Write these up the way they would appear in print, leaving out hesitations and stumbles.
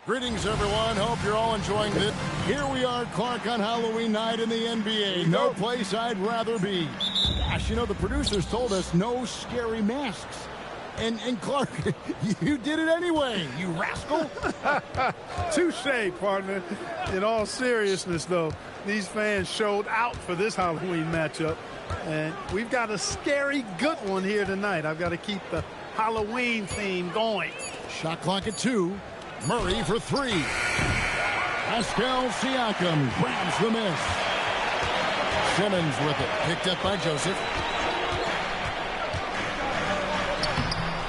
Greetings, everyone. Hope you're all enjoying this. Here we are, Clark, on Halloween night in the NBA. No place I'd rather be. Gosh, you know, the producers told us no scary masks. And Clark, you did it anyway, you rascal. Touche, partner. In all seriousness, though, these fans showed out for this Halloween matchup. And we've got a scary good one here tonight. I've got to keep the Halloween theme going. Shot clock at 2. Murray for 3. Pascal Siakam grabs the miss. Simmons with it. Picked up by Joseph.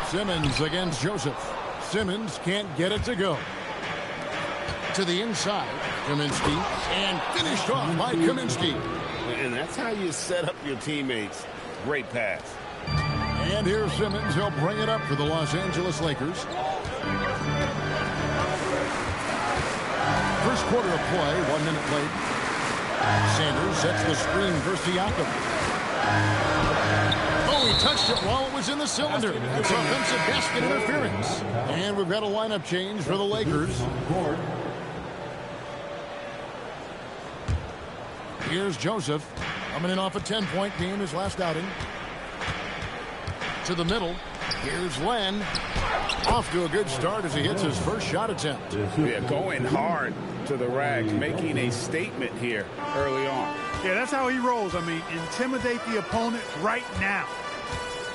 Simmons against Joseph. Simmons can't get it to go. To the inside. Kaminsky. And finished off by Kaminsky. And that's how you set up your teammates. Great pass. And here's Simmons. He'll bring it up for the Los Angeles Lakers. First quarter of play, 1 minute late. Sanders sets the screen for Siakam. Oh, he touched it while it was in the cylinder. It's offensive basket interference. And we've got a lineup change for the Lakers. Here's Joseph coming in off a 10-point game his last outing. To the middle. Here's Len. Off to a good start as he hits his first shot attempt. Yeah, going hard to the rack, making a statement here early on. Yeah, that's how he rolls. I mean, intimidate the opponent right now.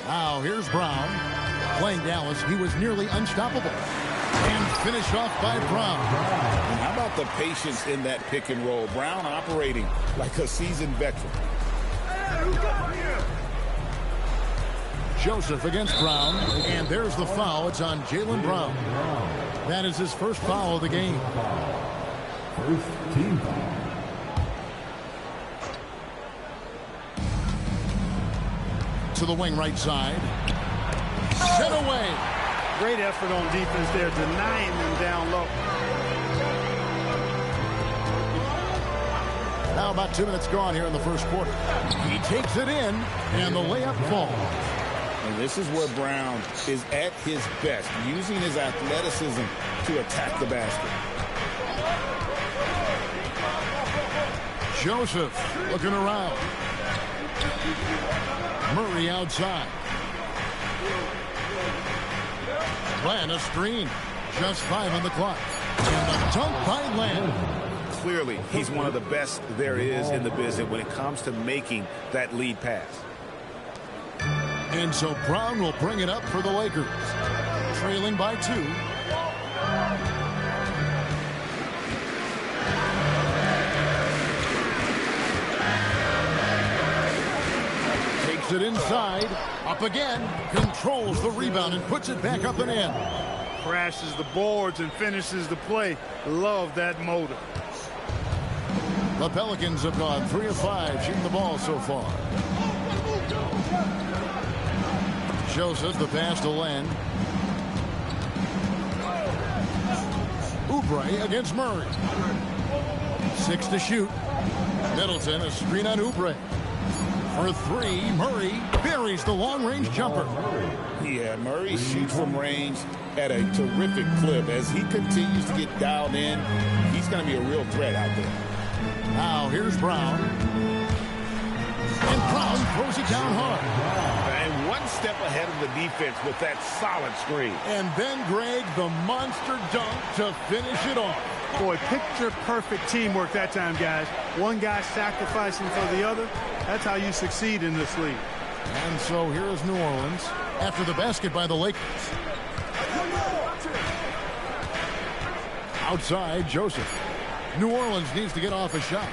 Now, here's Brown. Playing Dallas, he was nearly unstoppable. And finished off by Brown. And how about the patience in that pick and roll? Brown operating like a seasoned veteran. Joseph against Brown, and there's the foul. It's on Jaylen Brown. That is his first foul of the game. First team foul. To the wing right side. Set away. Great effort on defense there, denying them down low. Now about 2 minutes gone here in the first quarter. He takes it in, and the layup falls. And this is where Brown is at his best, using his athleticism to attack the basket. Joseph looking around. Murray outside. Len a screen. Just 5 on the clock. And a dunk by Len. Clearly, he's one of the best there is in the business when it comes to making that lead pass. And so Brown will bring it up for the Lakers. Trailing by 2. Takes it inside. Up again. Controls the rebound and puts it back up and in. Crashes the boards and finishes the play. Love that motor. The Pelicans have gone 3 of 5 shooting the ball so far. Joseph, the pass to Len. Oubre against Murray. 6 to shoot. Middleton, a screen on Oubre. For 3, Murray buries the long-range jumper. Yeah, Murray shoots from range at a terrific clip. As he continues to get dialed in, he's going to be a real threat out there. Now, here's Brown. And Brown throws it down hard. And one step ahead of the defense with that solid screen. And then Greg, the monster dunk to finish it off. Boy, picture-perfect teamwork that time, guys. One guy sacrificing for the other. That's how you succeed in this league. And so here is New Orleans after the basket by the Lakers. Outside, Joseph. New Orleans needs to get off a shot.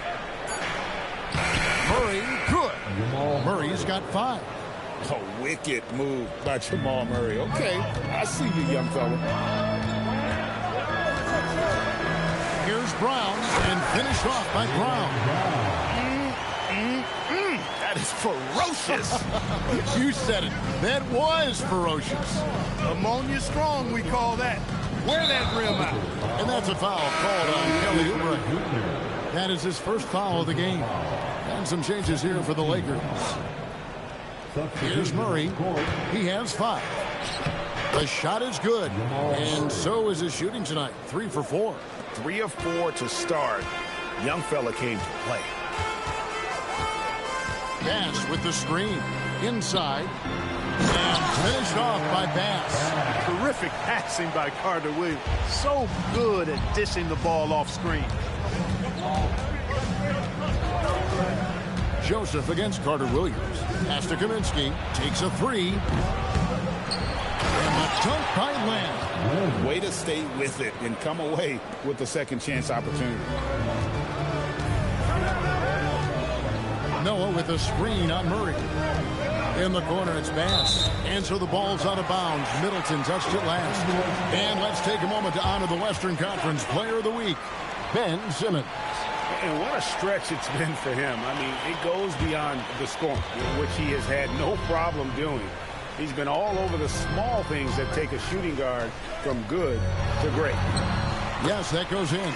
Murray, good. Murray's got 5. A wicked move by Jamal Murray. Okay, I see you, young fella. Here's Brown, and finished off by Brown. That is ferocious. You said it. That was ferocious. Ammonia strong, we call that. Wear that rim out. And that's a foul called on Kelly Oubre. That is his first foul of the game. And some changes here for the Lakers. Here's Murray. He has 5. The shot is good, and so is his shooting tonight. 3 for 4. 3 of 4 to start. Young fella came to play. Bass with the screen. Inside. And finished off by Bass. Terrific passing by Carter Williams. So good at dishing the ball off screen. Joseph against Carter Williams. Pass to Kaminsky. Takes a 3. And the dunk by Lamb. Way to stay with it and come away with the second chance opportunity. Noah with a screen on Murray. In the corner, it's Bass. And so the ball's out of bounds. Middleton touched it last. And let's take a moment to honor the Western Conference Player of the Week, Ben Simmons. And what a stretch it's been for him. I mean, it goes beyond the scoring, which he has had no problem doing. He's been all over the small things that take a shooting guard from good to great. Yes, that goes in.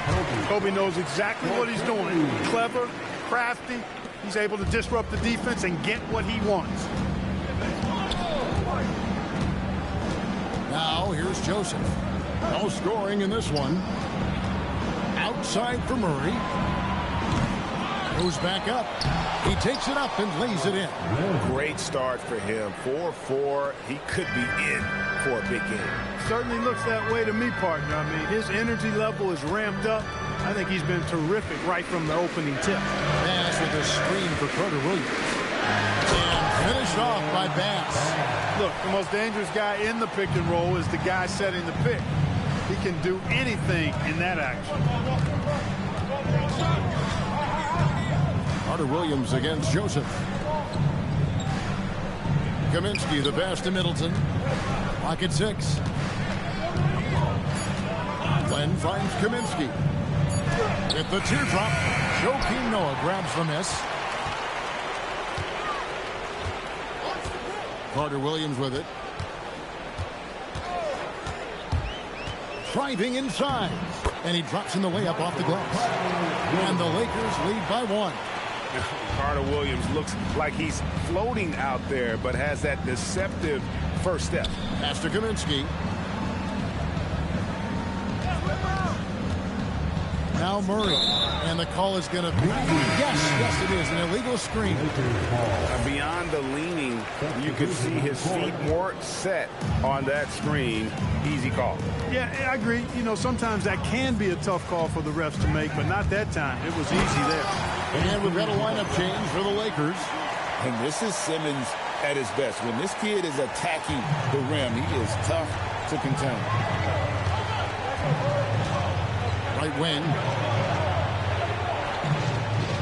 Kobe knows exactly what he's doing. Clever, crafty. He's able to disrupt the defense and get what he wants. Now, here's Joseph. No scoring in this one. Outside for Murray. Goes back up. He takes it up and lays it in. Great start for him. 4-4. He could be in for a big game. Certainly looks that way to me, partner. I mean, his energy level is ramped up. I think he's been terrific right from the opening tip. Bass with a screen for Carter Williams. And finished off by Bass. Look, the most dangerous guy in the pick and roll is the guy setting the pick. He can do anything in that action. Carter Williams against Joseph. Kaminsky, the pass to Middleton. Pocket 6. Glenn finds Kaminsky. With the teardrop, Joakim Noah grabs the miss. Carter Williams with it. Driving inside. And he drops in the layup off the glass. And the Lakers lead by 1. Carter Williams looks like he's floating out there, but has that deceptive first step. Pass to Kaminsky. Now Murray. And the call is going to be... Yes, it is. An illegal screen. Beyond the leaning, you can see his feet more set on that screen. Easy call. Yeah, I agree. You know, sometimes that can be a tough call for the refs to make, but not that time. It was easy there. And we've got a lineup change for the Lakers. And this is Simmons at his best. When this kid is attacking the rim, he is tough to contain. Right wing.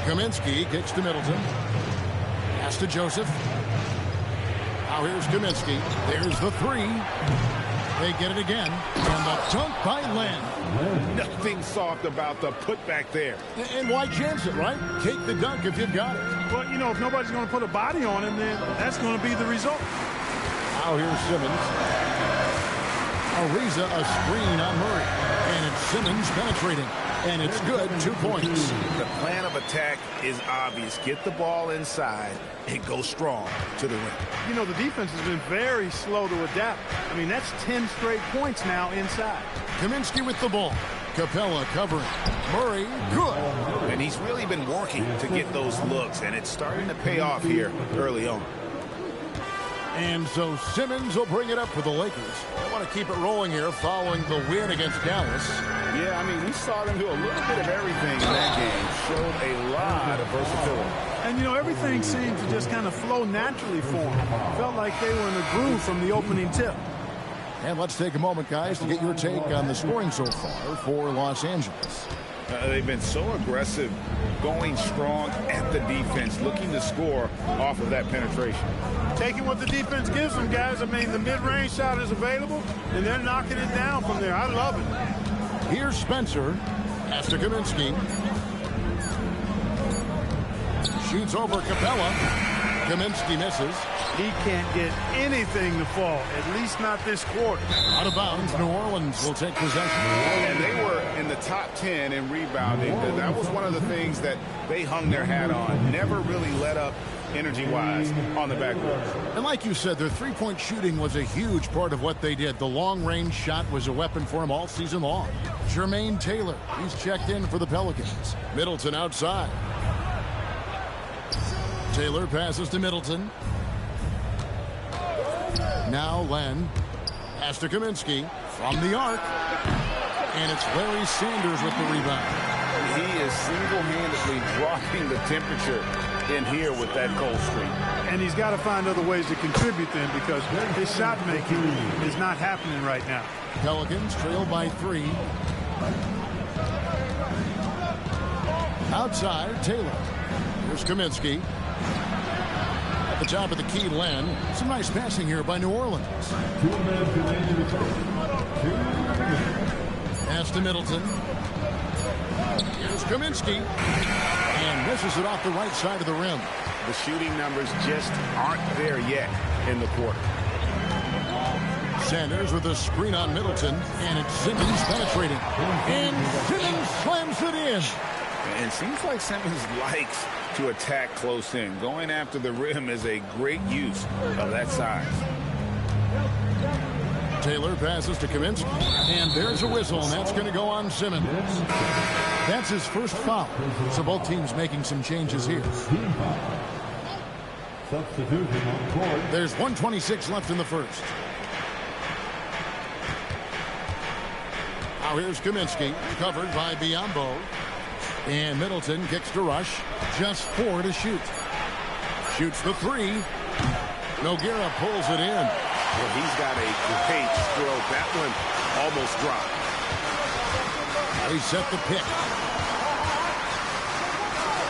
Kaminsky kicks to Middleton. Pass to Joseph. Now here's Kaminsky. There's the 3. They get it again. And the dunk by Lamb. Nothing soft about the putback there. And why chance it, right? Take the dunk if you've got it. Well, you know, if nobody's going to put a body on him, then that's going to be the result. Now here's Simmons. Ariza a screen on Murray. And it's Simmons penetrating. And it's good. 2 points. The plan of attack is obvious. Get the ball inside and go strong to the rim. You know, the defense has been very slow to adapt. I mean, that's 10 straight points now inside. Kaminsky with the ball. Capella covering. Murray, good. And he's really been working to get those looks, and it's starting to pay off here early on. And so Simmons will bring it up for the Lakers. They want to keep it rolling here following the win against Dallas. Yeah, I mean, we saw them do a little bit of everything in that game. Showed a lot of versatility. And, you know, everything seemed to just kind of flow naturally for them. Felt like they were in a groove from the opening tip. And let's take a moment, guys, to get your take on the scoring so far for Los Angeles. They've been so aggressive, going strong at the defense, looking to score off of that penetration. Taking what the defense gives them, guys. I mean, the mid-range shot is available, and they're knocking it down from there. I love it. Here's Spencer. Pass to Kaminsky. Shoots over Capella. Kaminsky misses. He can't get anything to fall, at least not this quarter. Out of bounds, New Orleans will take possession. And they were in the top 10 in rebounding. That was one of the things that they hung their hat on. Never really let up energy-wise on the backboard. And like you said, their three-point shooting was a huge part of what they did. The long-range shot was a weapon for them all season long. Jermaine Taylor, he's checked in for the Pelicans. Middleton outside. Taylor passes to Middleton. Now Len. Pass to Kaminsky from the arc. And it's Larry Sanders with the rebound. He is single-handedly dropping the temperature in here with that cold streak. And he's got to find other ways to contribute then, because his shot making is not happening right now. Pelicans trail by 3. Outside, Taylor. Here's Kaminsky. At the top of the key, Len. Some nice passing here by New Orleans. Pass to Middleton. Here's Kaminsky. And misses it off the right side of the rim. The shooting numbers just aren't there yet in the quarter. Sanders with a screen on Middleton. And it's Simmons penetrating. And Simmons slams it in. And it seems like Simmons likes to attack close in. Going after the rim is a great use of that size. Taylor passes to Kaminsky. And there's a whistle, and that's going to go on Simmons. That's his first foul. So both teams making some changes here. There's 1:26 left in the first. Now here's Kaminsky, covered by Biyombo. And Middleton kicks to Rush. Just 4 to shoot. Shoots the 3. Nogueira pulls it in. Well, he's got a great stroke. That one almost dropped. They set the pick.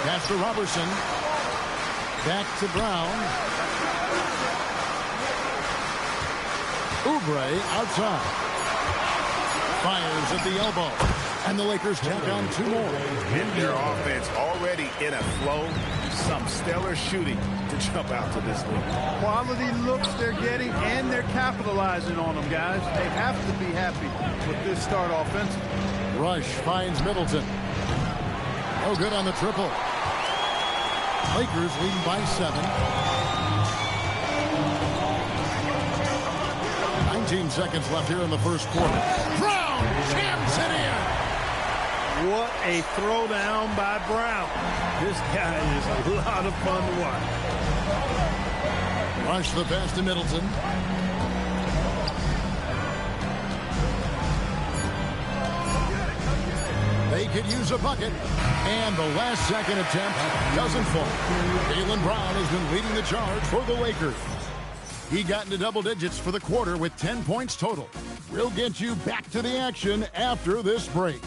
Pass to Robertson. Back to Brown. Oubre outside. Fires at the elbow. And the Lakers tack on 2 more. And their offense already in a flow. Some stellar shooting to jump out to this league. Quality looks they're getting, and they're capitalizing on them, guys. They have to be happy with this start offensively. Rush finds Middleton. No good on the triple. Lakers leading by 7. 19 seconds left here in the first quarter. Brown jams it in. What a throwdown by Brown. This guy is a lot of fun to watch. Rush the pass to Middleton. They could use a bucket. And the last second attempt doesn't fall. Jaylen Brown has been leading the charge for the Lakers. He got into double digits for the quarter with 10 points total. We'll get you back to the action after this break.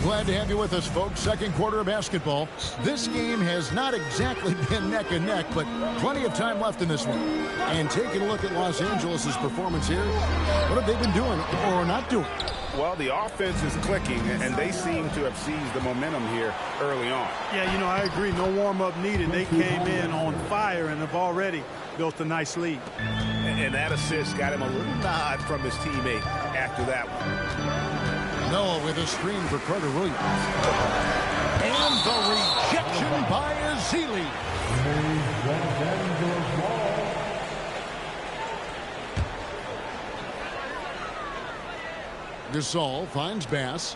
Glad to have you with us, folks. Second quarter of basketball. This game has not exactly been neck and neck, but plenty of time left in this one. And taking a look at Los Angeles' performance here, what have they been doing or not doing? Well, the offense is clicking, and they seem to have seized the momentum here early on. Yeah, you know, I agree. No warm-up needed. They came in on fire and have already built a nice lead. And that assist got him a little nod from his teammate after that one. Noah with a screen for Carter Williams. And the rejection by Azili. Gasol finds Bass.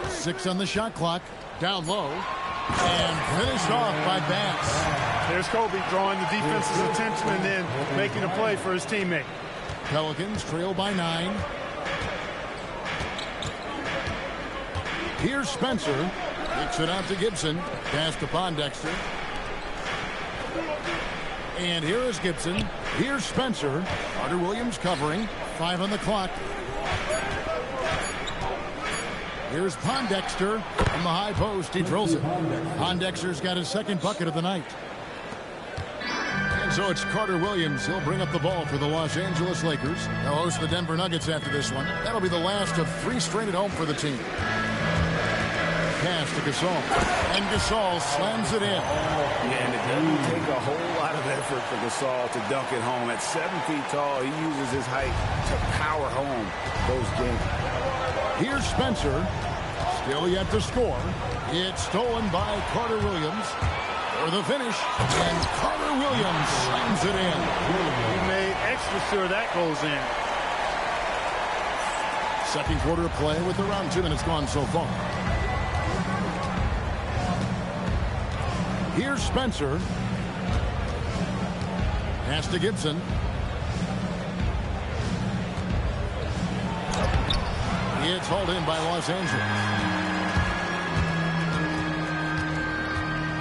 6 on the shot clock. Down low. And finished off by Bass. There's Kobe drawing the defense's attention and then making a play for his teammate. Pelicans trail by 9. Here's Spencer. Kicks it out to Gibson. Pass to Pondexter. And here is Gibson. Here's Spencer. Carter Williams covering. 5 on the clock. Here's Pondexter from the high post. He drills it. Pondexter's got his second bucket of the night. And So it's Carter Williams. He'll bring up the ball for the Los Angeles Lakers. They'll host the Denver Nuggets after this one. That'll be the last of 3 straight at home for the team. Pass to Gasol. And Gasol slams it in. Yeah, and it doesn't take a whole lot of effort for Gasol to dunk it home. At 7 feet tall, he uses his height to power home those games. Here's Spencer. Still yet to score. It's stolen by Carter Williams. For the finish. And Carter Williams slams it in. He made extra sure that goes in. Second quarter of play with around 2 minutes gone so far. Here's Spencer. Pass to Gibson. It's hauled in by Los Angeles.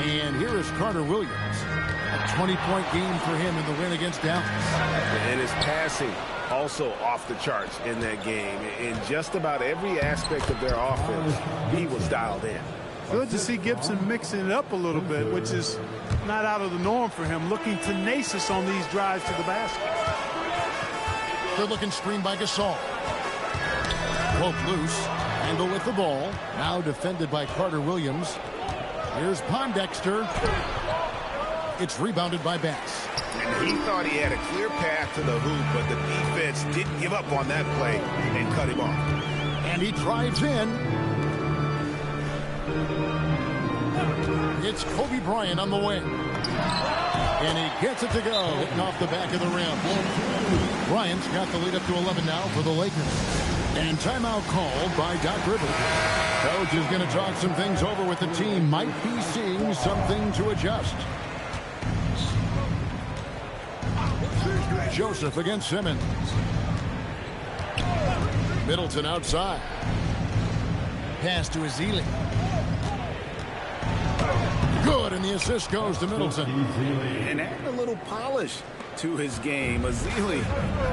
And here is Carter Williams. A 20-point game for him in the win against Dallas. And his passing also off the charts in that game. In just about every aspect of their offense, he was dialed in. Good to see Gibson mixing it up a little bit, which is not out of the norm for him, looking tenacious on these drives to the basket. Good looking screen by Gasol. Poke loose. Handle with the ball. Now defended by Carter Williams. Here's Pondexter. It's rebounded by Bass. And he thought he had a clear path to the hoop, but the defense didn't give up on that play and cut him off. And he drives in. It's Kobe Bryant on the wing. And he gets it to go, hitting off the back of the rim. Bryant's got the lead up to 11 now for the Lakers. And timeout called by Doc Rivers. Coach is going to talk some things over with the team. Might be seeing something to adjust. Joseph against Simmons. Middleton outside. Pass to Ezeli. Good, and the assist goes to Middleton. And adding a little polish to his game. Ezeli,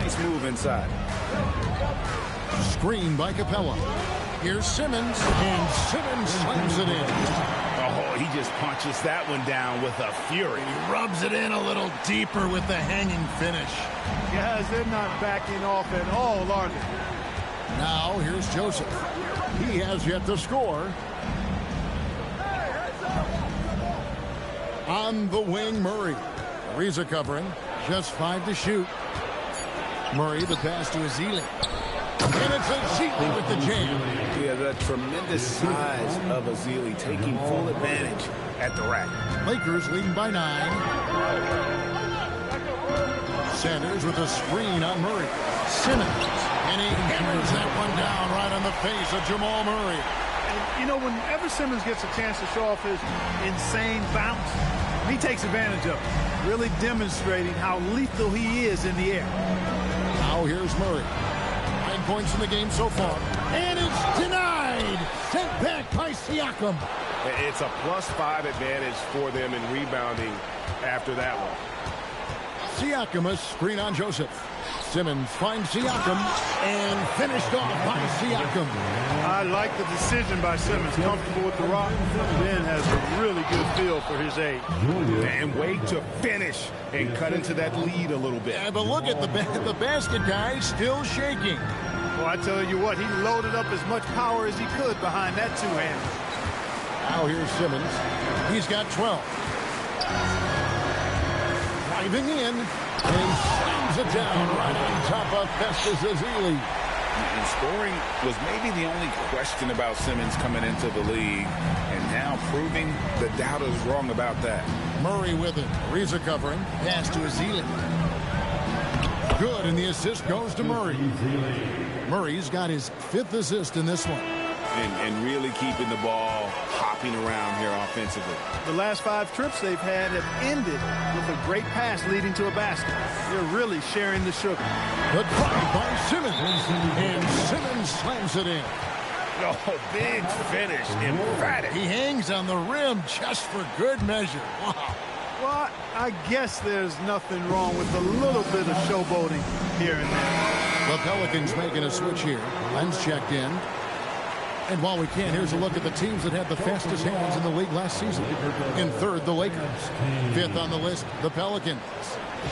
nice move inside. Screen by Capella. Here's Simmons, and Simmons slams it in. Oh, he just punches that one down with a fury. He rubs it in a little deeper with the hanging finish. Guys, they're not backing off at all, are they? Now, here's Joseph. He has yet to score. On the wing, Murray. Ariza covering. Just 5 to shoot. Murray, the pass to Ezeli. And it's Ezeli with the jam. Yeah, the tremendous size of Ezeli taking full advantage at the rack. Lakers leading by 9. Sanders with a screen on Murray. Simmons. And he hammers that one down right on the face of Jamal Murray. And, you know, whenever Simmons gets a chance to show off his insane bounce, he takes advantage of it, really demonstrating how lethal he is in the air. Now here's Murray. 9 points in the game so far. And it's denied. Sent back by Siakam. It's a +5 advantage for them in rebounding after that one. Siakam, a screen on Joseph. Simmons finds Siakam and finished off by Siakam. I like the decision by Simmons. Comfortable with the rock. Ben has a really good feel for his age. And wait to finish and cut into that lead a little bit. Yeah, but look at the basket guy still shaking. Well, I tell you what, he loaded up as much power as he could behind that two-hander. Now here's Simmons. He's got 12. Driving in and slams it down right on top of Festus Ezeli. And scoring was maybe the only question about Simmons coming into the league, and now proving the doubters wrong about that. Murray with it. Ariza covering. Pass to Ezeli. Good, and the assist goes to Murray. Murray's got his 5th assist in this one. And really keeping the ball hopping around here offensively. The last 5 trips they've had have ended with a great pass leading to a basket. They're really sharing the sugar. The drive by Simmons. And Simmons slams it in. Oh, big finish. Emphatic. He hangs on the rim just for good measure. Wow. Well, I guess there's nothing wrong with a little bit of showboating here and there. The Pelicans making a switch here. Len's checked in. And while we can, here's a look at the teams that had the fastest hands in the league last season. In third, the Lakers. Fifth on the list, the Pelicans.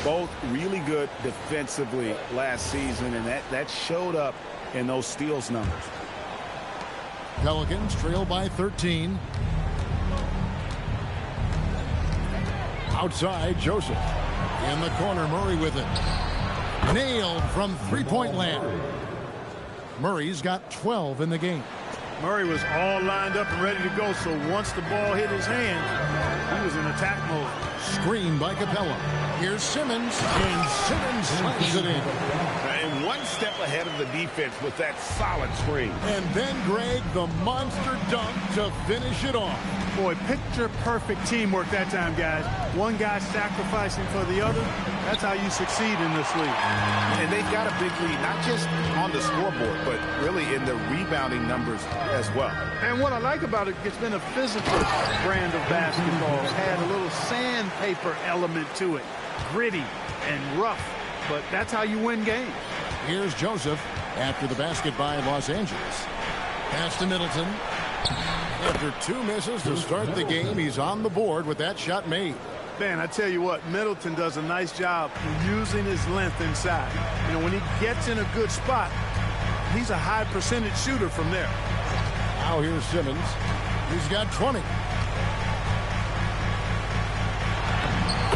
Both really good defensively last season, and that showed up in those steals numbers. Pelicans trail by 13. Outside, Joseph. In the corner, Murray with it. Nailed from three-point land. Murray's got 12 in the game. Murray was all lined up and ready to go, so once the ball hit his hand, he was in attack mode. Screen by Capella. Here's Simmons, and Simmons slams it in. And one step ahead of the defense with that solid screen. And then, Greg, the monster dunk to finish it off. Boy, picture-perfect teamwork that time, guys. One guy sacrificing for the other. That's how you succeed in this league. And they've got a big lead, not just on the scoreboard, but really in the rebounding numbers as well. And what I like about it, it's been a physical brand of basketball. It's had a little sandpaper element to it. Gritty and rough, but that's how you win games. Here's Joseph after the basket by Los Angeles. Pass to Middleton. After two misses to start the game, he's on the board with that shot made. Man, I tell you what, Middleton does a nice job using his length inside. You know, when he gets in a good spot, he's a high percentage shooter from there. Now here's Simmons. He's got 20.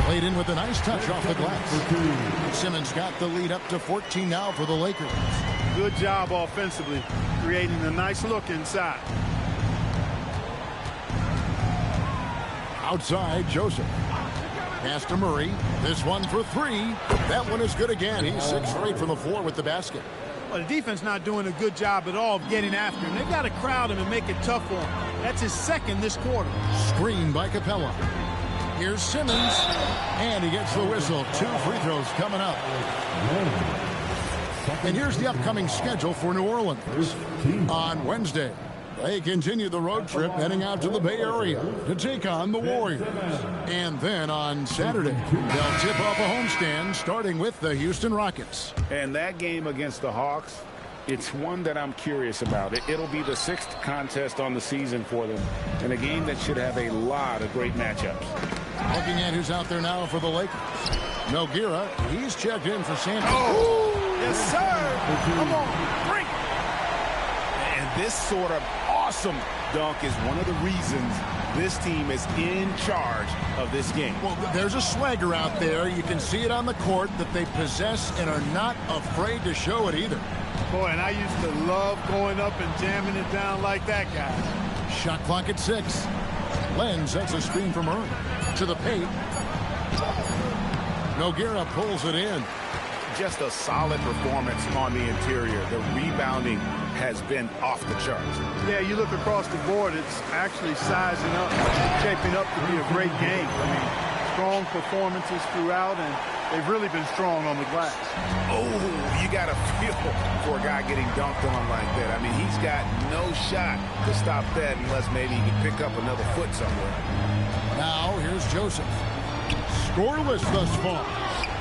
Played in with a nice touch off the glass. Simmons got the lead up to 14 now for the Lakers. Good job offensively, creating a nice look inside. Outside, Joseph. Pass to Murray. This one for three. That one is good again. He's 6 for 8 from the floor with the basket. Well, the defense not doing a good job at all of getting after him. They've got to crowd him and make it tough for him. That's his second this quarter. Screen by Capella. Here's Simmons. And he gets the whistle. 2 free throws coming up. And here's the upcoming schedule for New Orleans. On Wednesday, they continue the road trip heading out to the Bay Area to take on the Warriors. And then on Saturday, they'll tip off a homestand starting with the Houston Rockets. And that game against the Hawks, it's one that I'm curious about. It'll be the 6th contest on the season for them, and a game that should have a lot of great matchups. Looking at who's out there now for the Lakers. Nogueira, he's checked in for Santos. Oh, yes, sir. Come on, bring it. And this sort of awesome dunk is one of the reasons this team is in charge of this game. Well, there's a swagger out there. You can see it on the court that they possess and are not afraid to show it either. Boy, and I used to love going up and jamming it down like that guy. Shot clock at 6. Len sets a screen from Murray to the paint. Nogueira pulls it in. Just a solid performance on the interior. The rebounding has been off the charts. Yeah, you look across the board, it's actually sizing up, shaping up to be a great game. I mean, strong performances throughout, and they've really been strong on the glass. Oh, you got to feel for a guy getting dunked on like that. I mean, he's got no shot to stop that unless maybe he can pick up another foot somewhere. Now, here's Joseph. Scoreless thus far.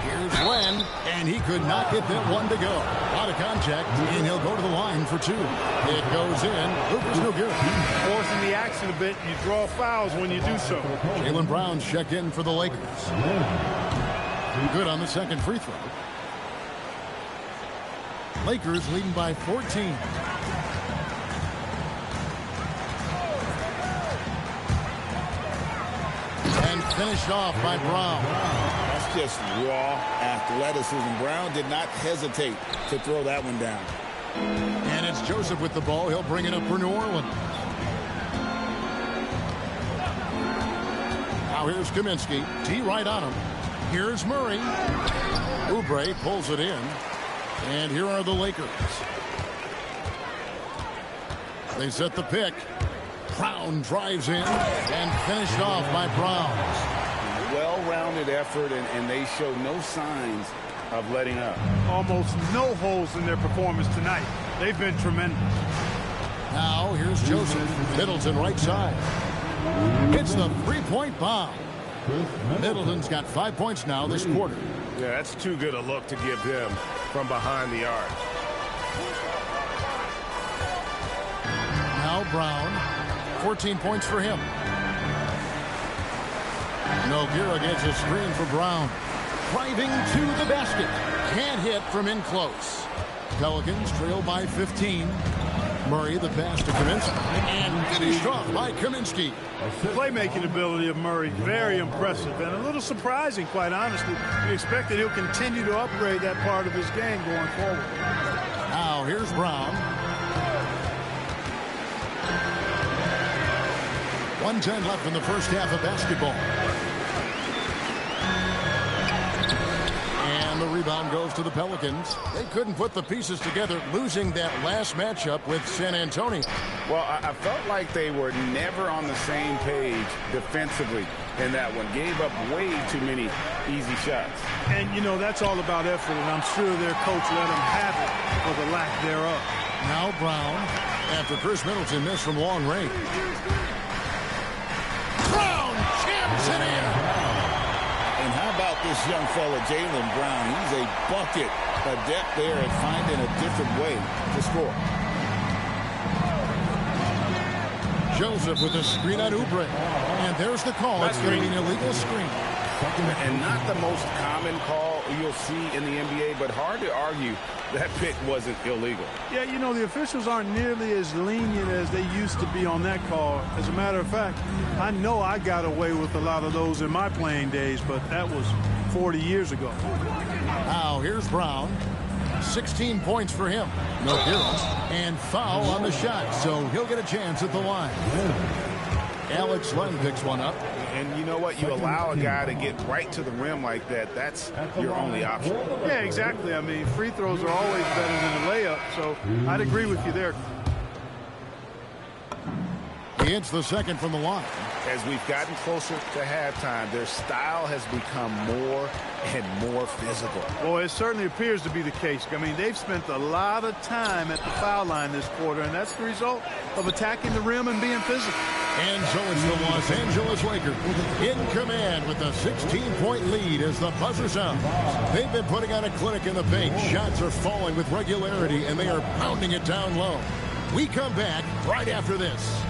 Here's Len, and he could not get that one to go. Out of contact, and he'll go to the line for 2. It goes in. Lucas Nogueira. Forcing the action a bit, you draw fouls when you do so. Jaylen Brown's checked in for the Lakers. Good on the second free throw. Lakers leading by 14. And finished off by Brown. That's just raw athleticism. Brown did not hesitate to throw that one down. And it's Joseph with the ball. He'll bring it up for New Orleans. Now here's Kaminsky. T right on him. Here's Murray. Oubre pulls it in. And here are the Lakers. They set the pick. Brown drives in and finished off by Brown. Well-rounded effort, and they show no signs of letting up. Almost no holes in their performance tonight. They've been tremendous. Now here's Joseph. Middleton right side. It's the three-point bomb. Middleton's got 5 points now this quarter. Yeah, that's too good a look to give him from behind the arc. Now Now Brown, 14 points for him. Nogueira gets a screen for Brown. Driving to the basket. Can't hit from in close. Pelicans trail by 15. Murray the pass to Kaminsky. And finished off by Kaminsky. The playmaking ability of Murray, very impressive. And a little surprising, quite honestly. We expect that he'll continue to upgrade that part of his game going forward. Now here's Brown. 1:10 left in the first half of basketball. And the rebound goes to the Pelicans. They couldn't put the pieces together, losing that last matchup with San Antonio. Well, I felt like they were never on the same page defensively in that one. Gave up way too many easy shots. And, you know, that's all about effort, and I'm sure their coach let them have it for the lack thereof. Now Brown, after Chris Middleton missed from long range. Brown chips it in. And how about this young fella, Jaylen Brown? He's a bucket adept there at finding a different way to score. Joseph with a screen on Oubre. And there's the call. It's going to be an illegal screen. And not the most common call you'll see in the NBA, but hard to argue that pick wasn't illegal. Yeah, you know, the officials aren't nearly as lenient as they used to be on that call. As a matter of fact, I know I got away with a lot of those in my playing days, but that was 40 years ago. Now here's Brown. 16 points for him. Nogueira. And foul on the shot, so he'll get a chance at the line. Alex Len picks one up. And you know what? You allow a guy to get right to the rim like that. That's your only option. Yeah, exactly. I mean, free throws are always better than a layup, so I'd agree with you there. He hits the second from the line. As we've gotten closer to halftime, their style has become more and more physical. Well, it certainly appears to be the case. I mean, they've spent a lot of time at the foul line this quarter, and that's the result of attacking the rim and being physical. And so it's the Los Angeles Lakers in command with a 16-point lead as the buzzer sounds. They've been putting on a clinic in the paint. Shots are falling with regularity, and they are pounding it down low. We come back right after this.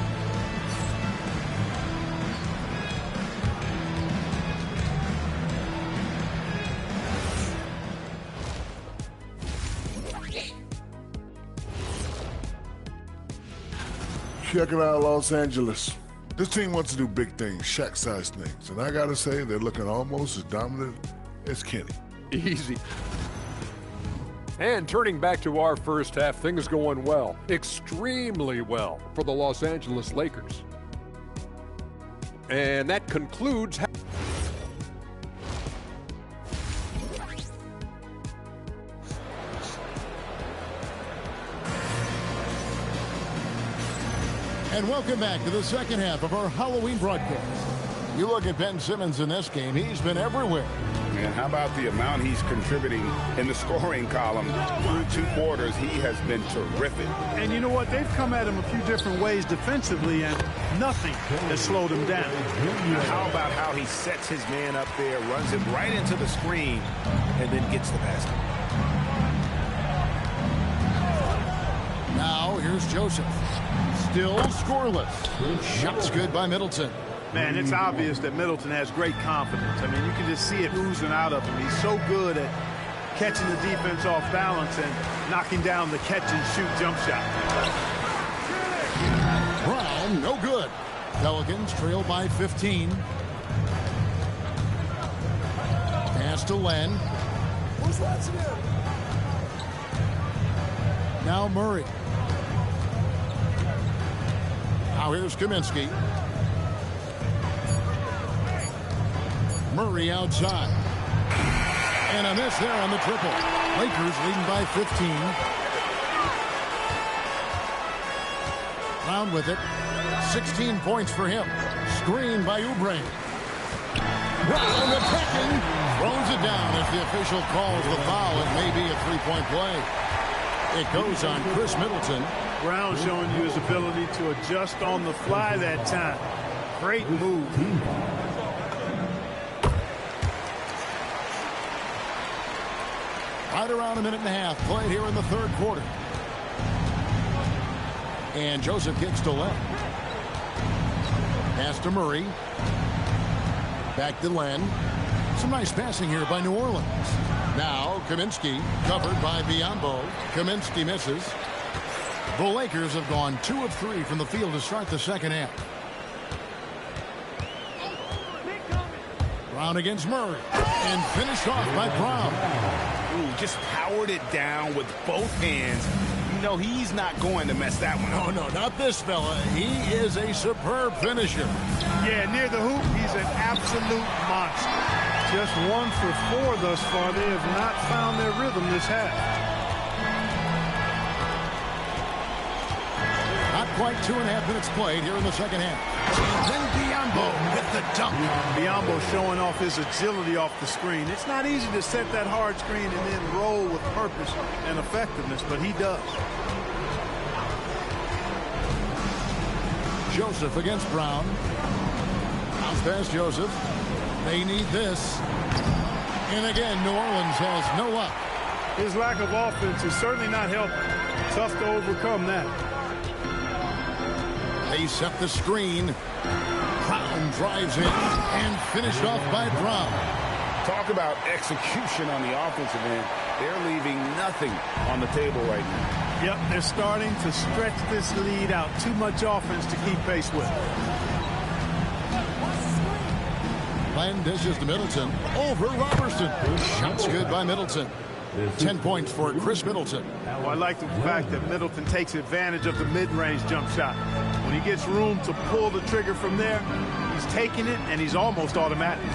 Check it out, Los Angeles. This team wants to do big things, Shaq-sized things. And I got to say, they're looking almost as dominant as Kenny. Easy. And turning back to our first half, things going well. Extremely well for the Los Angeles Lakers. And that concludes... And welcome back to the second half of our Halloween broadcast. You look at Ben Simmons in this game, he's been everywhere. And how about the amount he's contributing in the scoring column through 2 quarters? He has been terrific. And you know what? They've come at him a few different ways defensively, and nothing has slowed him down. How about how he sets his man up there, runs him right into the screen, and then gets the basket? Now here's Joseph. Still scoreless. Shots good by Middleton. Man, it's obvious that Middleton has great confidence. I mean, you can just see it oozing out of him. He's so good at catching the defense off balance and knocking down the catch-and-shoot jump shot. Brown, no good. Pelicans trail by 15. Pass to Len. Now Murray. Now here's Kaminsky. Murray outside. And a miss there on the triple. Lakers leading by 15. Brown with it. 16 points for him. Screen by Oubre. Brown attacking. Throws it down. If the official calls the foul, it may be a three-point play. It goes on Chris Middleton. Brown showing you his ability to adjust on the fly that time. Great move. Right around a minute and a half played here in the third quarter. And Joseph kicks to left. Pass to Murray. Back to Len. Some nice passing here by New Orleans. Now Kaminsky covered by Biyombo. Kaminsky misses. The Lakers have gone 2 of 3 from the field to start the second half. Brown against Murray. And finished off by Brown. Ooh, just powered it down with both hands. You know he's not going to mess that one up. Oh, no, not this fella. He is a superb finisher. Yeah, near the hoop, he's an absolute monster. Just 1 for 4 thus far. They have not found their rhythm this half. Not quite 2.5 minutes played here in the second half. And then Biyombo with the dunk. Biyombo showing off his agility off the screen. It's not easy to set that hard screen and then roll with purpose and effectiveness, but he does. Joseph against Brown. Bounce past Joseph. They need this. And again, New Orleans has no luck. His lack of offense is certainly not helping. Tough to overcome that. They set the screen. Brown drives in and finished off by Brown. Talk about execution on the offensive end. They're leaving nothing on the table right now. Yep, they're starting to stretch this lead out. Too much offense to keep pace with. Len dishes to Middleton over Robertson. Shots good by Middleton. 10 points for Chris Middleton. Well, I like the fact that Middleton takes advantage of the mid-range jump shot. When he gets room to pull the trigger from there, he's taking it, and he's almost automatic.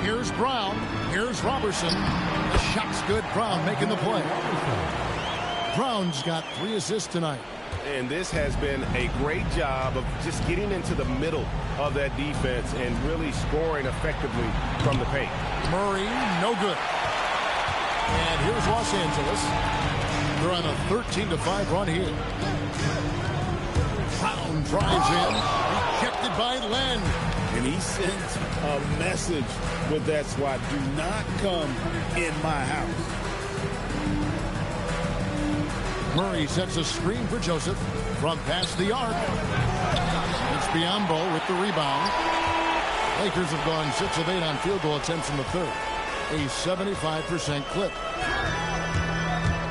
Here's Brown. Here's Robertson. The shot's good. Brown making the play. Brown's got 3 assists tonight. And this has been a great job of just getting into the middle of that defense and really scoring effectively from the paint. Murray, no good. And here's Los Angeles. They're on a 13-5 run here. Brown drives in. Rejected by Len. And he sends a message with that swat. Do not come in my house. Murray sets a screen for Joseph from past the arc. It's Biyombo with the rebound. Lakers have gone 6 of 8 on field goal attempts in the third. A 75% clip.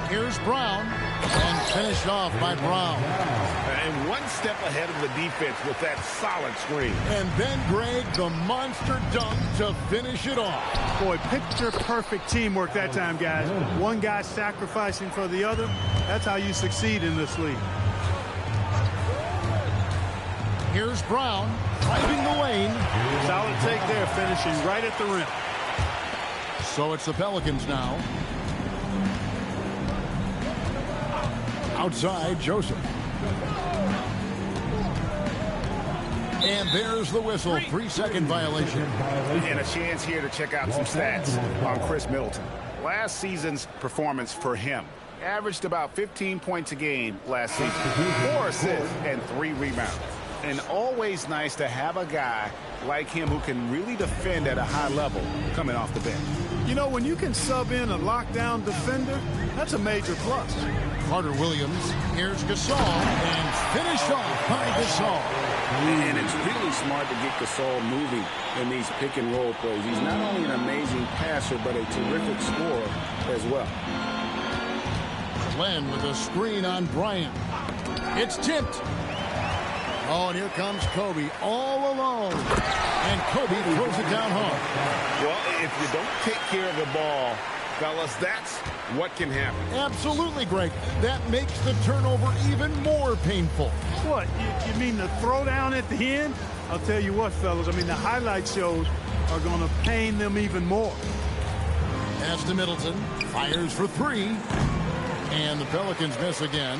Here's Brown and finished off by Brown. And one step ahead of the defense with that solid screen. And then Greg, the monster dunk to finish it off. Boy, picture-perfect teamwork that time, guys. One guy sacrificing for the other. That's how you succeed in this league. Here's Brown driving the lane. Solid take there, finishing right at the rim. So it's the Pelicans now. Outside, Joseph. And there's the whistle. 3-second violation. And a chance here to check out some stats on Chris Middleton. Last season's performance for him averaged about 15 points a game last season. 4 assists and 3 rebounds. And always nice to have a guy like him who can really defend at a high level coming off the bench. You know, when you can sub in a lockdown defender, that's a major plus. Carter Williams. Here's Gasol. And finished off by Gasol. And it's really smart to get Gasol moving in these pick-and-roll plays. He's not only an amazing passer, but a terrific scorer as well. Len with a screen on Bryant. It's tipped. Oh, and here comes Kobe all alone. And Kobe throws it down home. Well, if you don't take care of the ball, fellas, that's what can happen. Absolutely, Greg. That makes the turnover even more painful. What, you mean the throwdown at the end? I'll tell you what, fellas, I mean, the highlight shows are going to pain them even more. Pass to Middleton. Fires for 3. And the Pelicans miss again.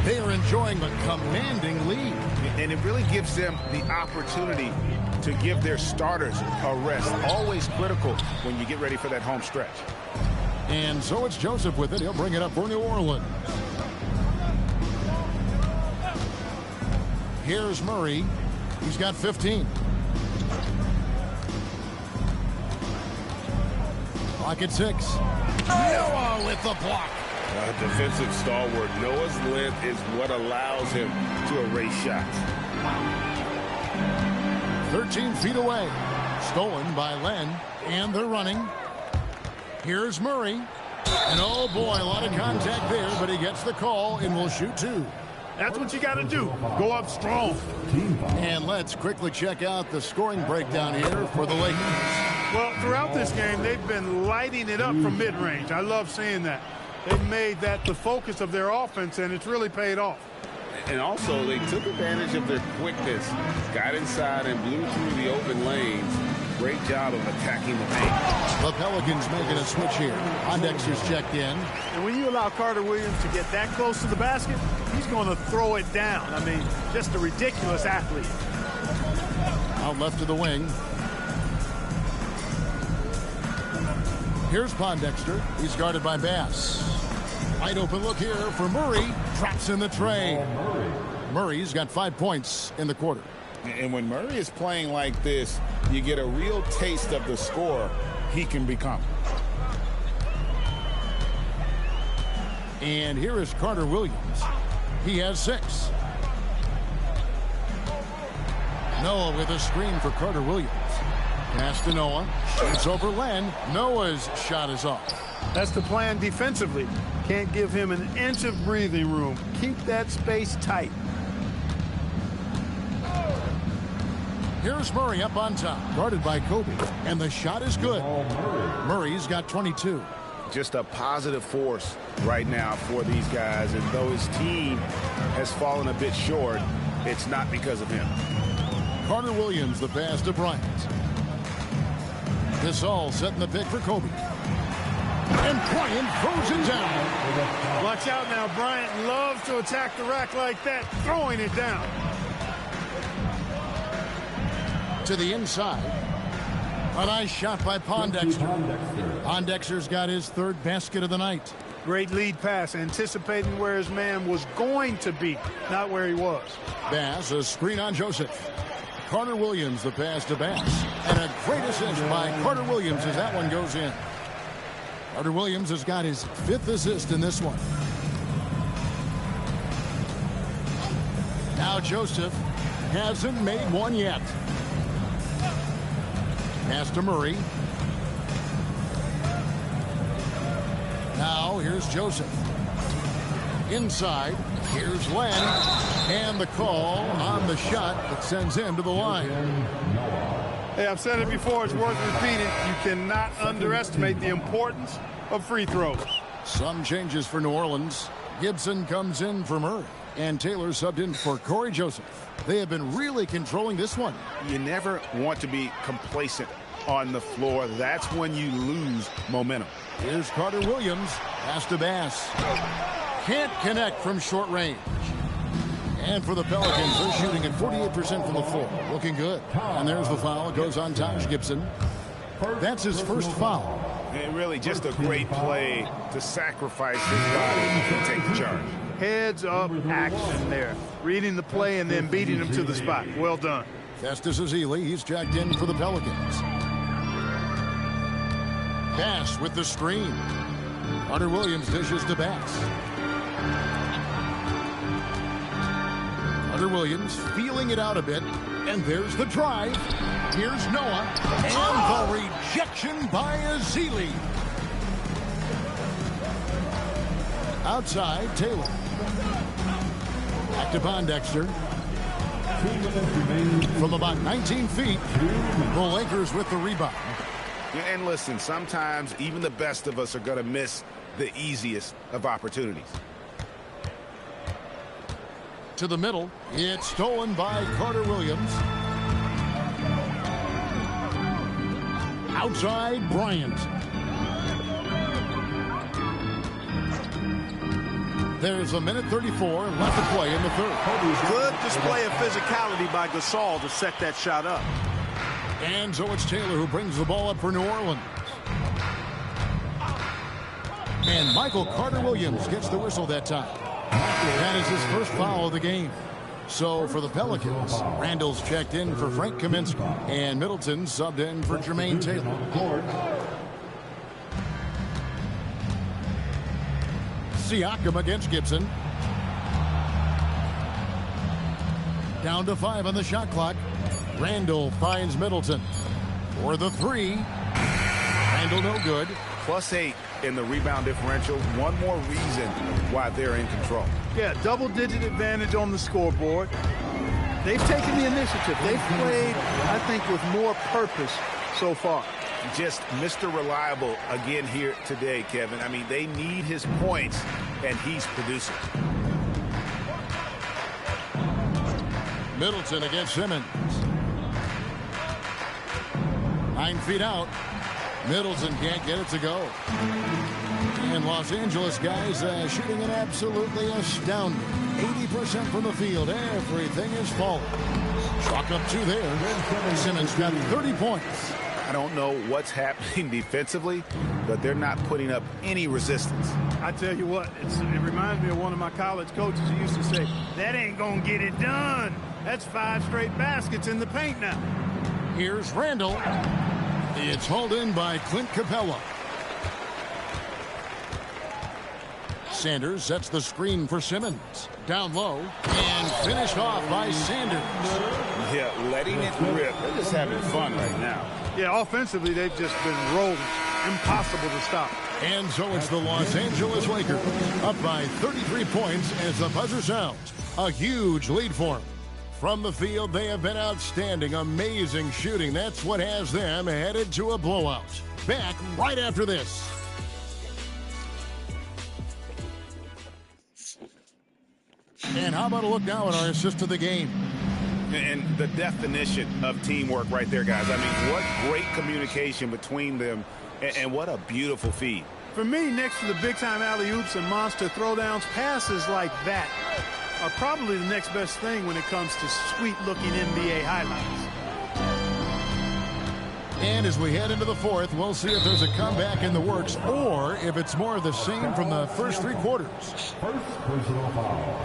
They are enjoying a commanding lead. And it really gives them the opportunity to give their starters a rest. Always critical when you get ready for that home stretch. And so it's Joseph with it. He'll bring it up for New Orleans. Here's Murray. He's got 15. Clock at 6. Noah with the block. Defensive stalwart. Noah's length is what allows him to erase shots. 13 feet away. Stolen by Len, and they're running. Here's Murray. And oh boy, a lot of contact there, but he gets the call and will shoot two. That's what you got to do. Go up strong. And let's quickly check out the scoring breakdown here for the Lakers. Well, throughout this game, they've been lighting it up from mid-range. I love seeing that. They've made that the focus of their offense, and it's really paid off. And also, they took advantage of their quickness, got inside and blew through the open lanes. Great job of attacking the paint. The Pelicans making a switch here. Pondexter's checked in. And when you allow Carter Williams to get that close to the basket, he's going to throw it down. I mean, just a ridiculous athlete. Out left of the wing. Here's Pondexter. He's guarded by Bass. Wide open look here for Murray. Drops in the tray. Murray's got 5 points in the quarter. And when Murray is playing like this, you get a real taste of the scorer he can become. And here is Carter Williams. He has 6. Noah with a screen for Carter Williams. Pass to Noah. Shoots over Len. Noah's shot is off. That's the plan defensively. Can't give him an inch of breathing room. Keep that space tight. Here's Murray up on top, guarded by Kobe, and the shot is good. Murray's got 22. Just a positive force right now for these guys, and though his team has fallen a bit short, it's not because of him. Carter Williams, the pass to Bryant. Gasol setting the pick for Kobe. And Bryant throws it down. Watch out now. Bryant loves to attack the rack like that, throwing it down. To the inside. A nice shot by Pondexter. Pondexter's got his 3rd basket of the night. Great lead pass, anticipating where his man was going to be, not where he was. Bass, a screen on Joseph. Carter Williams, the pass to Bass. And a great assist by Carter Williams as that one goes in. Carter Williams has got his 5th assist in this one. Now Joseph hasn't made one yet. Pass to Murray. Now here's Joseph. Inside. Here's Len. And the call on the shot that sends him to the line. Hey, I've said it before. It's worth repeating. You cannot underestimate the importance of free throws. Some changes for New Orleans. Gibson comes in for Murray. And Taylor subbed in for Corey Joseph. They have been really controlling this one. You never want to be complacent on the floor. That's when you lose momentum. Here's Carter Williams. Pass to Bass. Can't connect from short range. And for the Pelicans, they're shooting at 48% from the floor. Looking good. And there's the foul. It goes on Taj Gibson. That's his 1st foul. And really just a great play to sacrifice his body and take the charge. Heads up action there. Reading the play and then beating him to the spot. Well done. Festus Ezeli, he's checked in for the Pelicans. Bass with the screen. Carter Williams dishes to Bass. Carter Williams feeling it out a bit. And there's the drive. Here's Noah. And the rejection by Ezeli. Outside, Taylor. Back to Pondexter. From about 19 feet, the Lakers with the rebound. And listen, sometimes even the best of us are going to miss the easiest of opportunities. To the middle, it's stolen by Carter Williams. Outside, Bryant. There's a minute 34 left to play in the 3rd. Good display of physicality by Gasol to set that shot up. And so it's Taylor who brings the ball up for New Orleans. And Michael Carter Williams gets the whistle that time. That is his 1st foul of the game. So for the Pelicans, Randall's checked in for Frank Kaminsky. And Middleton subbed in for Jermaine Taylor. Siakam against Gibson. Down to 5 on the shot clock. Randall finds Middleton for the 3. Randall no good. +8 in the rebound differential. One more reason why they're in control. Yeah, double-digit advantage on the scoreboard. They've taken the initiative. They've played, I think, with more purpose so far. Just Mr. Reliable again here today, Kevin. I mean, they need his points, and he's producing. Middleton against Simmons. 9 feet out. Middleton can't get it to go. And Los Angeles guys shooting an absolutely astounding 80% from the field. Everything is falling. Chalk up 2 there. Simmons got 30 points. I don't know what's happening defensively, but they're not putting up any resistance. I tell you what, it reminds me of one of my college coaches who used to say, that ain't gonna get it done. That's 5 straight baskets in the paint now. Here's Randall. It's hauled in by Clint Capella. Sanders sets the screen for Simmons. Down low and finished off by Sanders. Yeah, letting it rip. They're just having fun right now. Yeah, offensively, they've just been rolling. Impossible to stop. And so it's the Los Angeles Lakers up by 33 points as the buzzer sounds. A huge lead for them. From the field, they have been outstanding. Amazing shooting. That's what has them headed to a blowout. Back right after this. And how about a look now at our assist to the game? And the definition of teamwork right there, guys. I mean, what great communication between them, and what a beautiful feed. For me, next to the big-time alley-oops and monster throwdowns, passes like that are probably the next best thing when it comes to sweet-looking NBA highlights. And as we head into the 4th, we'll see if there's a comeback in the works or if it's more of the same from the first 3 quarters. First personal foul.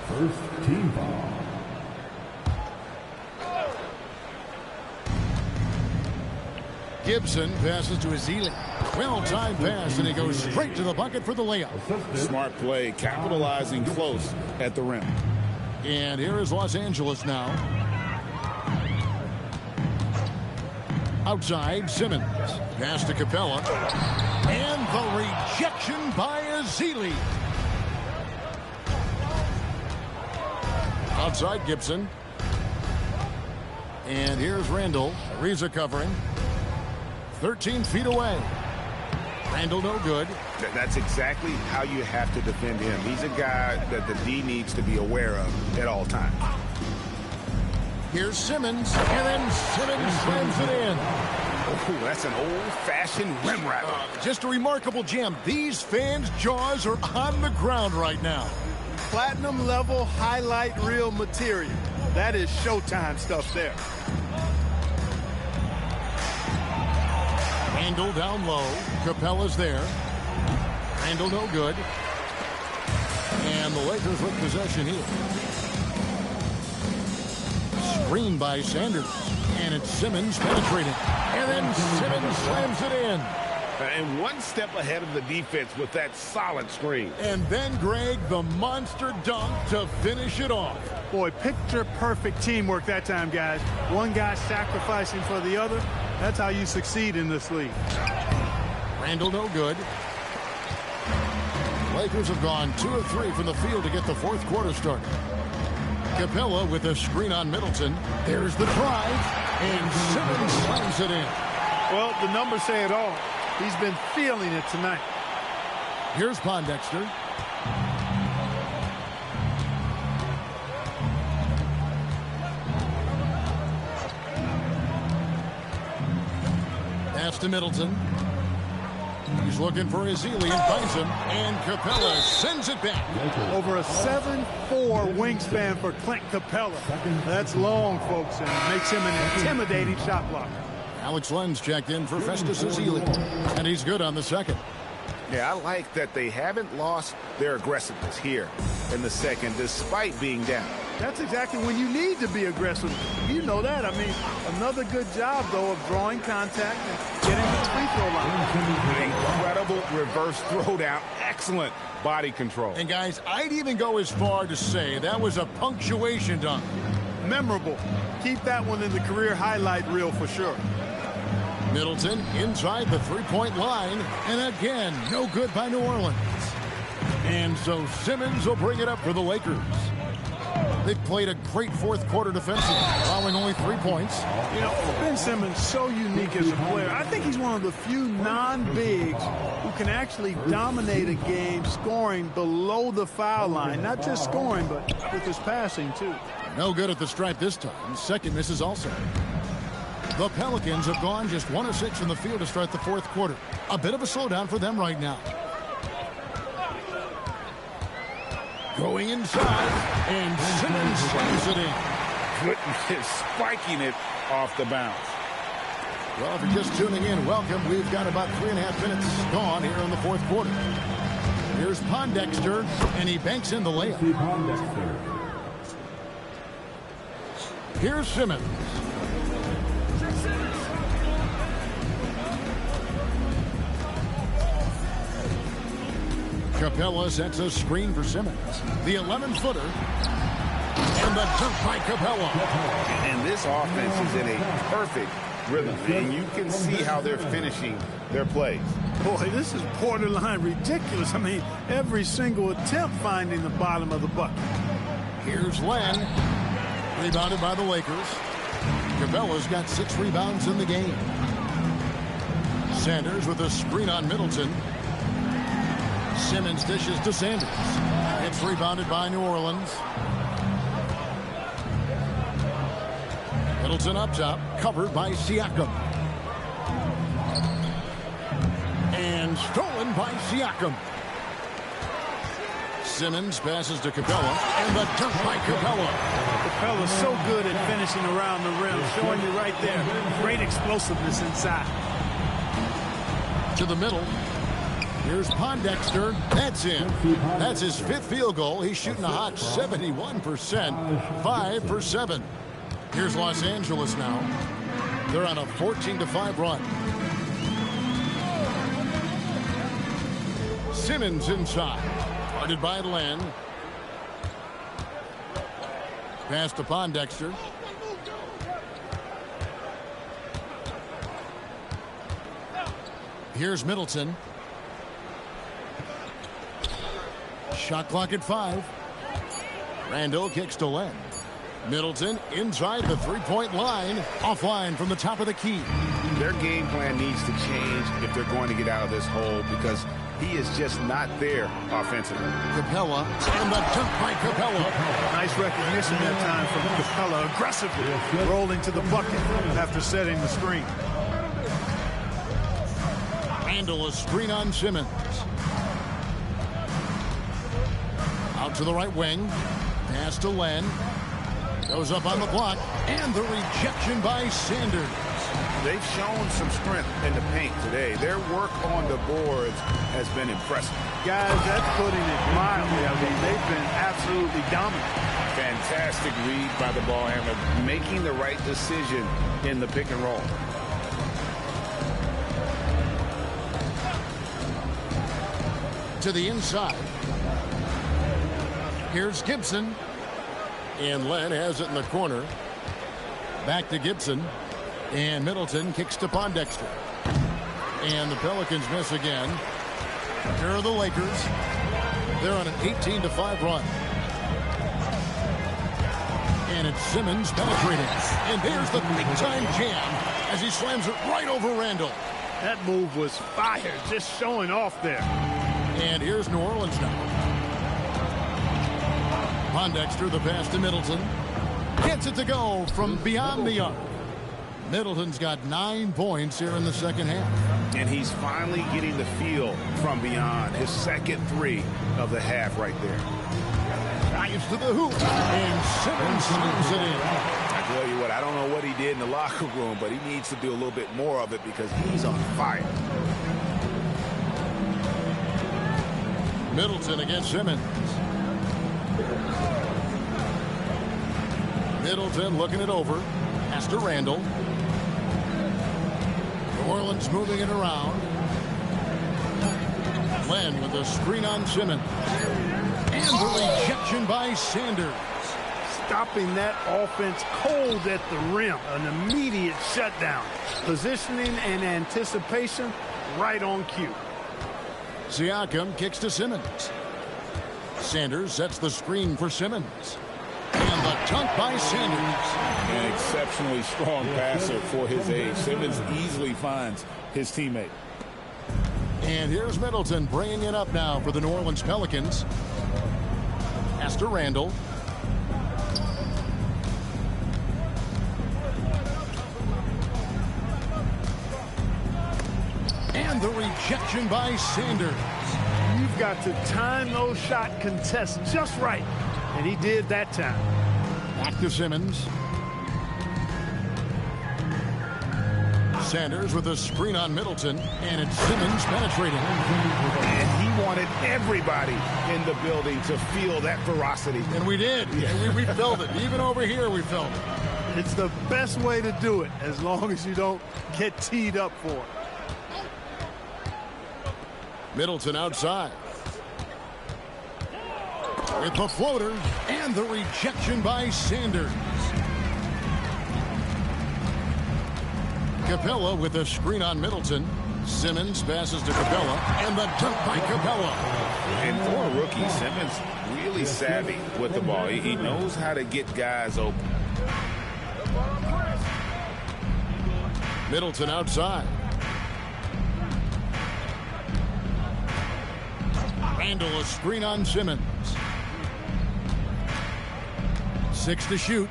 First team foul. Gibson passes to Ezeli. Well-timed pass, and he goes straight to the bucket for the layup. Smart play, capitalizing close at the rim. And here is Los Angeles now. Outside, Simmons. Pass to Capella. And the rejection by Ezeli. Outside, Gibson. And here's Randall. Ariza covering. 13 feet away. Randall no good. That's exactly how you have to defend him. He's a guy that the D needs to be aware of at all times. Here's Simmons, and then Simmons slams it in. Oh, that's an old-fashioned rim rattler. Just a remarkable jam. These fans' jaws are on the ground right now. Platinum level highlight reel material. That is Showtime stuff there. Randall down low. Capella's there. Randall no good. And the Lakers with possession here. Screen by Sanders. And it's Simmons penetrating. And then Simmons slams it in. And one step ahead of the defense with that solid screen. And then, Greg, the monster dunk to finish it off. Boy, picture-perfect teamwork that time, guys. One guy sacrificing for the other. That's how you succeed in this league. Randall no good. Lakers have gone 2 of 3 from the field to get the 4th quarter started. Capella with a screen on Middleton. There's the drive. And Simmons slams it in. Well, the numbers say it all. He's been feeling it tonight. Here's Pondexter. Pass to Middleton. He's looking for Ezeli and finds him. And Capella sends it back. Over a 7'4" wingspan for Clint Capella. That's long, folks, and it makes him an intimidating shot blocker. Alex Lenz checked in for Festus Ezeli, and he's good on the second. Yeah, I like that they haven't lost their aggressiveness here in the second, despite being down. That's exactly when you need to be aggressive. You know that. I mean, another good job, though, of drawing contact and getting to the free throw line. Incredible reverse throwdown. Excellent body control. And, guys, I'd even go as far to say that was a punctuation dunk. Memorable. Keep that one in the career highlight reel for sure. Middleton inside the three-point line. And again, no good by New Orleans. And so Simmons will bring it up for the Lakers. They've played a great fourth quarter defensively, allowing only 3 points. You know, Ben Simmons is so unique as a player. I think he's one of the few non-bigs who can actually dominate a game scoring below the foul line. Not just scoring, but with his passing, too. No good at the stripe this time. Second misses also. The Pelicans have gone just 1 of 6 from the field to start the fourth quarter. A bit of a slowdown for them right now. Going inside, and Simmons slams it in. Goodness, spiking it off the bounce. Well, if you're just tuning in, welcome. We've got about 3.5 minutes gone here in the fourth quarter. Here's Pondexter, and he banks in the layup. Here's Simmons. Capella sets a screen for Simmons. The 11-footer. And the dunk by Capella. And this offense is in a perfect rhythm. And you can see how they're finishing their plays. Boy, this is borderline ridiculous. I mean, every single attempt finding the bottom of the bucket. Here's Len. Rebounded by the Lakers. Capella's got 6 rebounds in the game. Sanders with a screen on Middleton. Simmons dishes to Sanders. It's rebounded by New Orleans. Middleton up top, covered by Siakam. And stolen by Siakam. Simmons passes to Capella, and the dunk by Capella. Capella's so good at finishing around the rim, showing you right there. Great explosiveness inside. To the middle. Here's Pondexter. That's in. That's his 5th field goal. He's shooting a hot 71%. 5 for 7. Here's Los Angeles now. They're on a 14-5 run. Simmons inside. Guarded by Len. Pass to Pondexter. Here's Middleton. Shot clock at 5. Randall kicks to Len. Middleton inside the three-point line. Offline from the top of the key. Their game plan needs to change if they're going to get out of this hole because he is just not there offensively. Capella and the dunk by Capella. Nice recognition that time from Capella. Aggressively rolling to the bucket after setting the screen. Randall a screen on Simmons. Out to the right wing. Pass to Len. Goes up on the block. And the rejection by Sanders. They've shown some strength in the paint today. Their work on the boards has been impressive. Guys, that's putting it mildly. I mean, they've been absolutely dominant. Fantastic read by the ball handler, making the right decision in the pick and roll. To the inside. Here's Gibson. And Len has it in the corner. Back to Gibson. And Middleton kicks to Pondexter. And the Pelicans miss again. Here are the Lakers. They're on an 18-5 run. And it's Simmons penetrating. And there's the big-time jam as he slams it right over Randall. That move was fire, just showing off there. And here's New Orleans now. Pondexter, the pass to Middleton. Gets it to go from beyond the arc. Middleton's got 9 points here in the second half. And he's finally getting the feel from beyond. His second 3 of the half right there. Drives to the hoop. And Simmons slams it in. I tell you what, I don't know what he did in the locker room, but he needs to do a little bit more of it because he's on fire. Middleton against Simmons. Middleton looking it over. Pass to Randall. New Orleans moving it around. Len with a screen on Simmons. And the rejection by Sanders. Stopping that offense cold at the rim. An immediate shutdown. Positioning and anticipation right on cue. Siakam kicks to Simmons. Sanders sets the screen for Simmons. And the dunk by Sanders. An exceptionally strong passer for his age. Simmons easily finds his teammate. And here's Middleton bringing it up now for the New Orleans Pelicans. Pass to Randall. And the rejection by Sanders. You've got to time those shot contests just right. And he did that time. Back to Simmons. Sanders with a screen on Middleton. And it's Simmons penetrating. And he wanted everybody in the building to feel that ferocity. And we did. Yeah. We felt it. Even over here, we felt it. It's the best way to do it, as long as you don't get teed up for it. Middleton outside. With the floater and the rejection by Sanders. Capella with a screen on Middleton. Simmons passes to Capella, and the dunk by Capella. And for a rookie, Simmons really savvy with the ball. He knows how to get guys open. Middleton outside. Randall a screen on Simmons. 6 to shoot.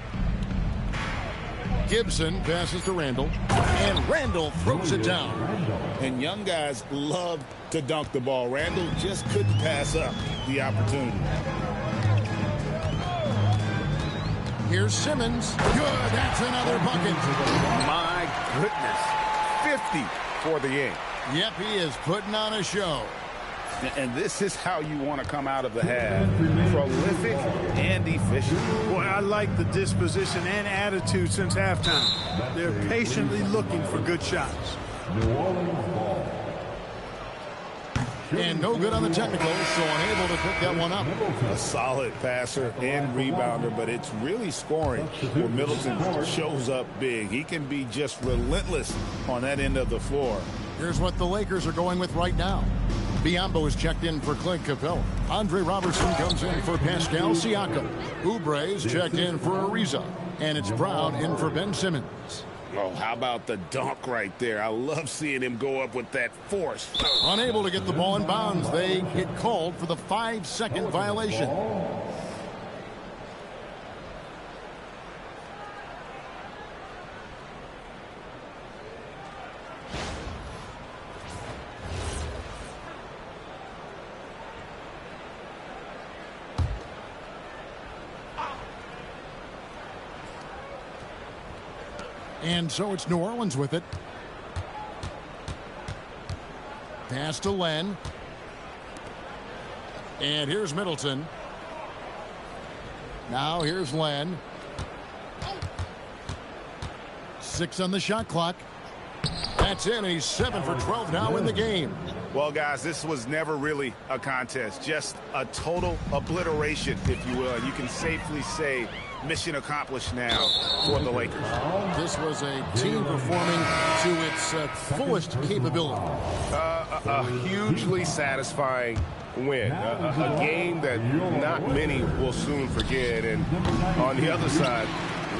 Gibson passes to Randall, and Randall throws it down. And young guys love to dunk the ball. Randall just couldn't pass up the opportunity. Here's Simmons. Good. That's another bucket. My goodness. 50 for the game. Yep, he is putting on a show. And this is how you want to come out of the half. Prolific and efficient. Boy, I like the disposition and attitude since halftime. They're patiently looking for good shots. New Orleans ball. And no good on the technical, so unable to pick that one up. A solid passer and rebounder, but it's really scoring where Middleton shows up big. He can be just relentless on that end of the floor. Here's what the Lakers are going with right now. Biombo is checked in for Clint Capella. Andre Robertson comes in for Pascal Siakam. Oubre is checked in for Ariza. And it's Brown in for Ben Simmons. Oh, how about the dunk right there? I love seeing him go up with that force. Unable to get the ball in bounds. They get called for the 5-second violation. And so it's New Orleans with it. Pass to Len. And here's Middleton. Now here's Len. 6 on the shot clock. That's in. He's 7 for 12 now in the game. Well, guys, this was never really a contest. Just a total obliteration, if you will. And you can safely say mission accomplished now for the Lakers. This was a team performing to its fullest capability. A hugely satisfying win. A game that not many will soon forget. And on the other side,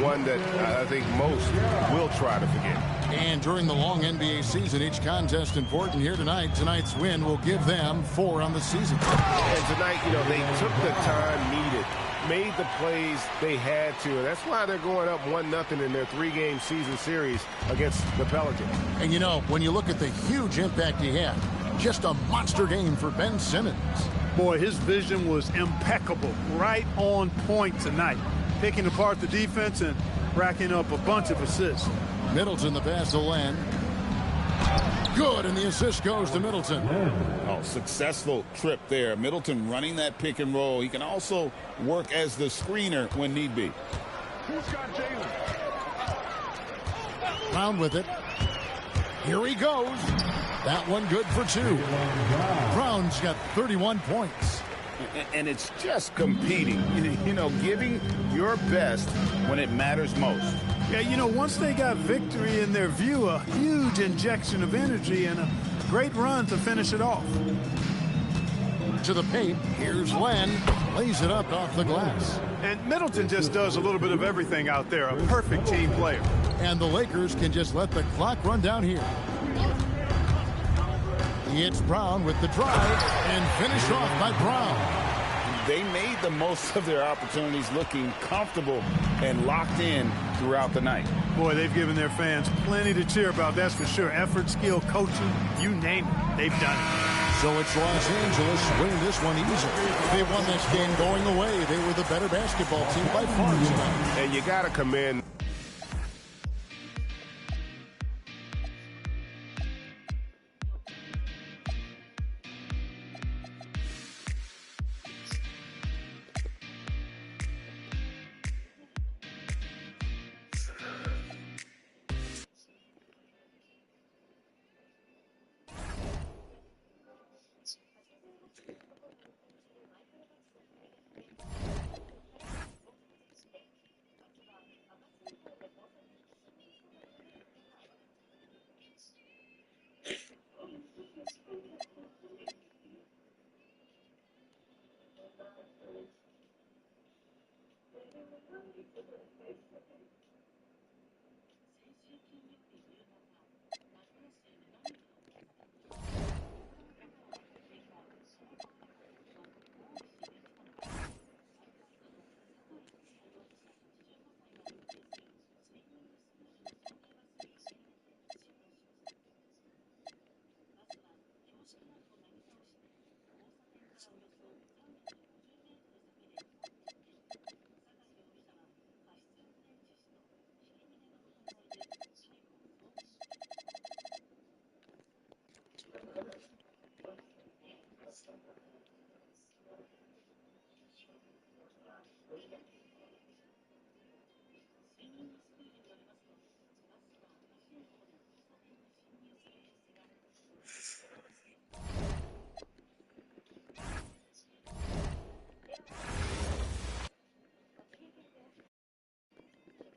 one that I think most will try to forget. And during the long NBA season, each contest important here tonight. Tonight's win will give them 4 on the season. And tonight, you know, they took the time needed, made the plays they had to. And that's why they're going up 1-0 in their 3-game season series against the Pelicans. And, you know, when you look at the huge impact he had, just a monster game for Ben Simmons. Boy, his vision was impeccable, right on point tonight. Picking apart the defense and racking up a bunch of assists. Middleton, the pass to Len. Good, and the assist goes to Middleton. Oh, successful trip there. Middleton running that pick and roll. He can also work as the screener when need be. Who's got Jalen? Brown with it. Here he goes. That one good for two. Brown's got 31 points. And it's just competing, you know, giving your best when it matters most. Yeah, you know, once they got victory in their view, a huge injection of energy and a great run to finish it off. To the paint, here's Len, lays it up off the glass. And Middleton just does a little bit of everything out there, a perfect team player. And the Lakers can just let the clock run down here. It's Brown with the drive and finished off by Brown. They made the most of their opportunities, looking comfortable and locked in throughout the night. Boy, they've given their fans plenty to cheer about, that's for sure. Effort, skill, coaching, you name it, they've done it. So it's Los Angeles winning this one easily. They won this game going away. They were the better basketball team by far tonight. And you got to commend.